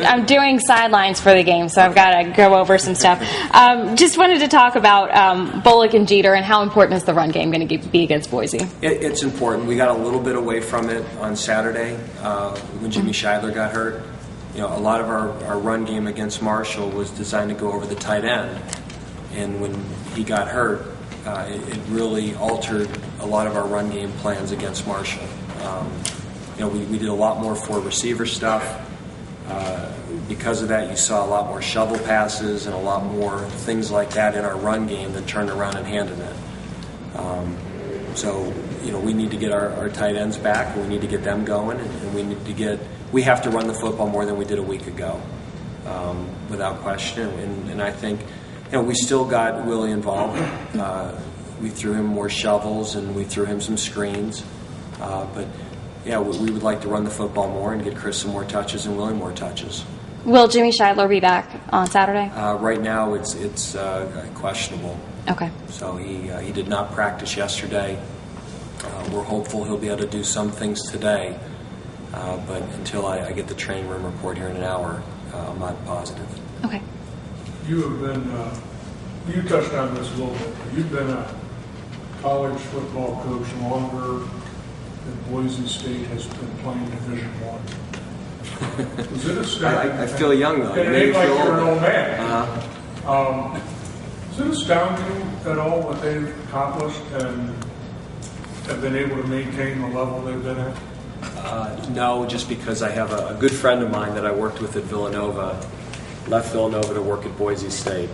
I'm doing sidelines for the game, so I've got to go over some stuff. Just wanted to talk about Bullock and Jeter and how important is the run game going to be against Boise? It's important. We got a little bit away from it on Saturday when Jimmy Scheidler got hurt. A lot of our run game against Marshall was designed to go over the tight end, and when he got hurt, it really altered a lot of our run game plans against Marshall. We did a lot more for receiver stuff. Because of that, you saw a lot more shovel passes and a lot more things like that in our run game that turned around and handed it. We need to get our tight ends back, and we need to get them going, and we have to run the football more than we did a week ago, without question. And I think, we still got Willie involved. We threw him more shovels and we threw him some screens, but yeah, we would like to run the football more and get Chris some more touches and Willie more touches. Will Jimmy Scheidler be back on Saturday? Right now, it's questionable. Okay. So he did not practice yesterday. We're hopeful he'll be able to do some things today, but until I get the training room report here in an hour, I'm not positive. Okay. You have been, you touched on this a little bit. You've been a college football coach longer than Boise State has been playing Division I. Was it astounding? I feel young though. It ain't like you're an old man. Is it astounding at all what they've accomplished and have been able to maintain the level they've been at? No, just because I have a good friend of mine that I worked with at Villanova, left Villanova to work at Boise State,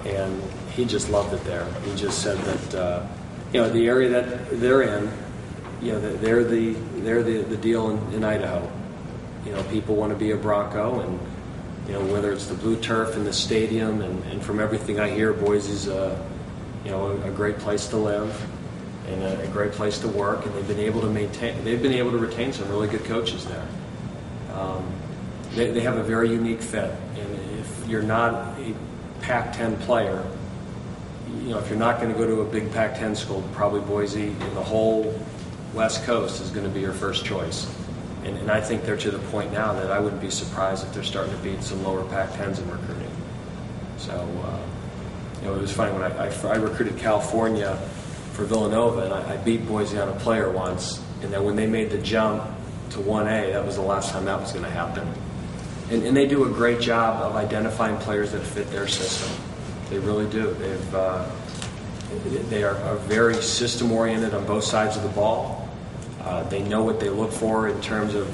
and he just loved it there. He just said that the area that they're in, they're the deal in Idaho. People want to be a Bronco, and whether it's the blue turf and the stadium, and from everything I hear, Boise's a great place to live and a great place to work, and they've been able to retain some really good coaches there. They have a very unique fit, and if you're not a Pac-10 player, if you're not going to go to a big Pac-10 school, probably Boise and the whole West Coast is going to be your first choice. And I think they're to the point now that I wouldn't be surprised if they're starting to beat some lower Pac-10s in recruiting. So, it was funny when I recruited California for Villanova, and I beat Boise on a player once, and then when they made the jump to 1A, that was the last time that was going to happen. And they do a great job of identifying players that fit their system. They really do. They are very system-oriented on both sides of the ball. They know what they look for in terms of,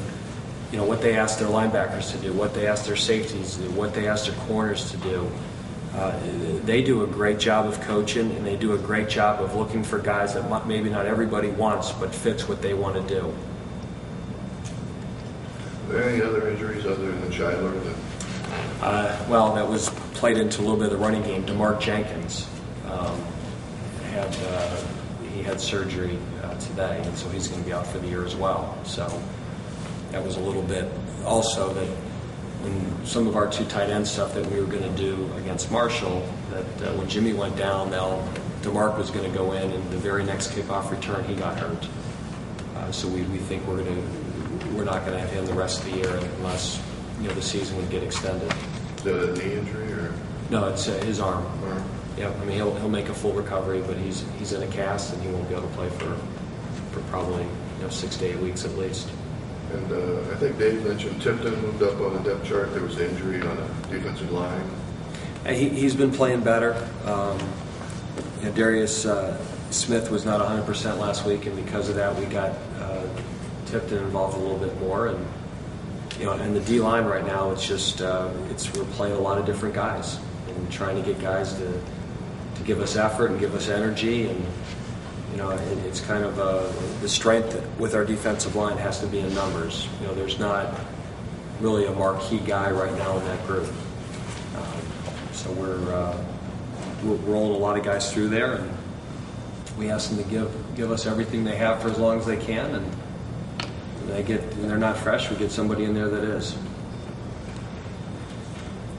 what they ask their linebackers to do, what they ask their safeties to do, what they ask their corners to do. They do a great job of coaching, and they do a great job of looking for guys that maybe not everybody wants, but fits what they want to do. Are there any other injuries other than Scheidler? That was played into a little bit of the running game. DeMarc Jenkins he had surgery today, and so he's going to be out for the year as well. So that was a little bit also that when some of our two tight end stuff that we were going to do against Marshall, that when Jimmy went down, now DeMarc was going to go in, and the very next kickoff return he got hurt. So we think we're not going to have him the rest of the year unless the season would get extended. Is that a knee injury or? No, it's his arm. Arm. Yeah, I mean he'll make a full recovery, but he's in a cast and he won't be able to play for probably 6 to 8 weeks at least. And I think Dave mentioned Tipton moved up on the depth chart. There was an injury on a defensive line. He's been playing better. Darius Smith was not 100% last week, and because of that, we got Tipton involved a little bit more. And and the D line right now, it's just we're playing a lot of different guys and trying to get guys to give us effort and give us energy, and it's kind of the strength with our defensive line has to be in numbers. There's not really a marquee guy right now in that group, so we're rolling a lot of guys through there, and we ask them to give us everything they have for as long as they can, and when they're not fresh, we get somebody in there that is.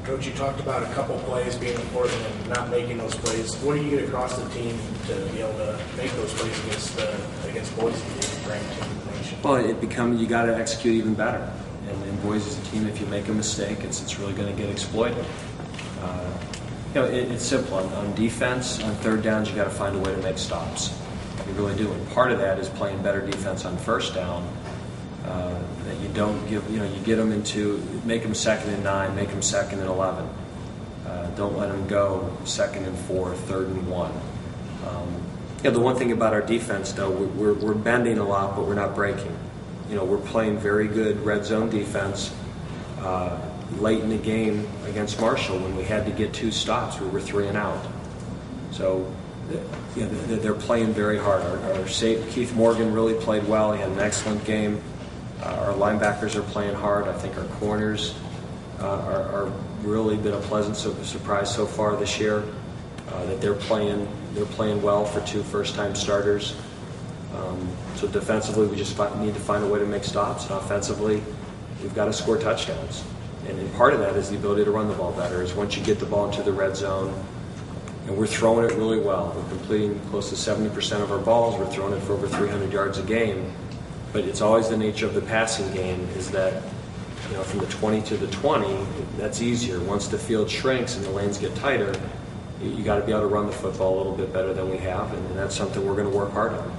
Coach, you talked about a couple plays being important and not making those plays. What do you get across the team to be able to make those plays against Boise, the ranked team in the nation? Well, you got to execute even better, and Boise's a team, if you make a mistake, it's really going to get exploited. It's simple. On defense, on third downs, you got to find a way to make stops. You really do. And part of that is playing better defense on first down. That you don't give, you get them make them 2nd and 9, make them 2nd and 11. Don't let them go 2nd and 4, 3rd and 1. The one thing about our defense, though, we're bending a lot, but we're not breaking. We're playing very good red zone defense. Late in the game against Marshall, when we had to get 2 stops, we were 3 and out. So they're playing very hard. Our Keith Morgan really played well. He had an excellent game. Our linebackers are playing hard. I think our corners are really been a pleasant surprise so far this year. That they're playing well for 2 first-time starters. So defensively, we just need to find a way to make stops, and offensively, we've got to score touchdowns. And part of that is the ability to run the ball better. Is once you get the ball into the red zone, and we're throwing it really well. We're completing close to 70% of our balls. We're throwing it for over 300 yards a game. But it's always the nature of the passing game is that, from the 20 to the 20, that's easier. Once the field shrinks and the lanes get tighter, you got to be able to run the football a little bit better than we have, and that's something we're going to work hard on.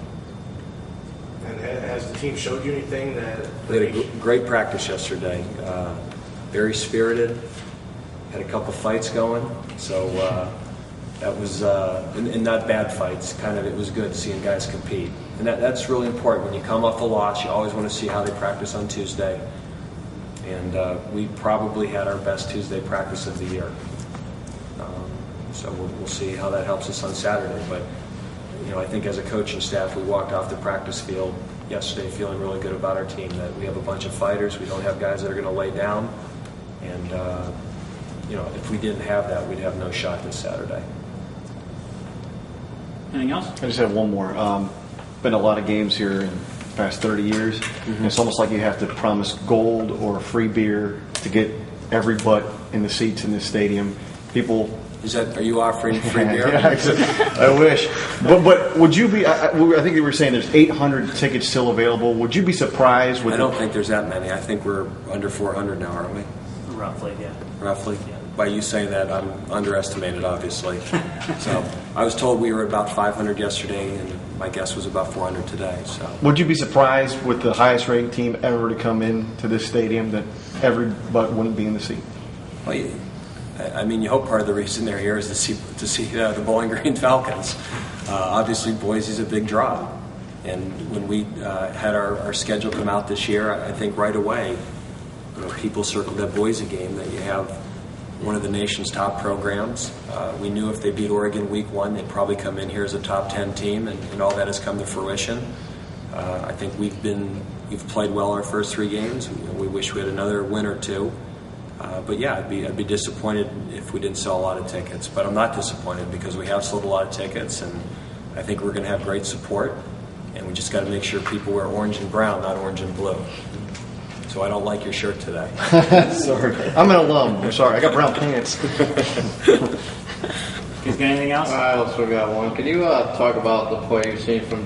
And has the team showed you anything that... We had a great practice yesterday. Very spirited. Had a couple fights going. So that was, and not bad fights. It was good seeing guys compete. And that's really important. When you come off the loss, you always want to see how they practice on Tuesday. And we probably had our best Tuesday practice of the year. So we'll see how that helps us on Saturday. But, I think as a coaching staff, we walked off the practice field yesterday feeling really good about our team, that we have a bunch of fighters. We don't have guys that are going to lay down. And, if we didn't have that, we'd have no shot this Saturday. Anything else? I just have one more. Been a lot of games here in the past 30 years. Mm-hmm. It's almost like you have to promise gold or free beer to get every butt in the seats in this stadium. People... Are you offering free beer? Yeah, I wish. But would you be? I think you were saying there's 800 tickets still available. Would you be surprised with? I don't think there's that many. I think we're under 400 now, aren't we? Roughly, yeah. Roughly. Yeah. By you saying that, I'm underestimated, obviously. So I was told we were about 500 yesterday, and my guess was about 400 today. So. Would you be surprised with the highest-ranked team ever to come into this stadium that every butt wouldn't be in the seat? Well, you hope part of the reason they're here is to see the Bowling Green Falcons. Obviously, Boise's a big draw. And when we had our schedule come out this year, I think right away, people circled that Boise game, that you have one of the nation's top programs. We knew if they beat Oregon week 1, they'd probably come in here as a top 10 team, and all that has come to fruition. I think we've played well our first 3 games. We wish we had another win or 2. But yeah, I'd be disappointed if we didn't sell a lot of tickets. But I'm not disappointed because we have sold a lot of tickets, and I think we're going to have great support. And we just got to make sure people wear orange and brown, not orange and blue. So I don't like your shirt today. Sorry, I'm an alum. I'm sorry, I got brown pants. You got anything else? I also got one. Can you talk about the play you've seen from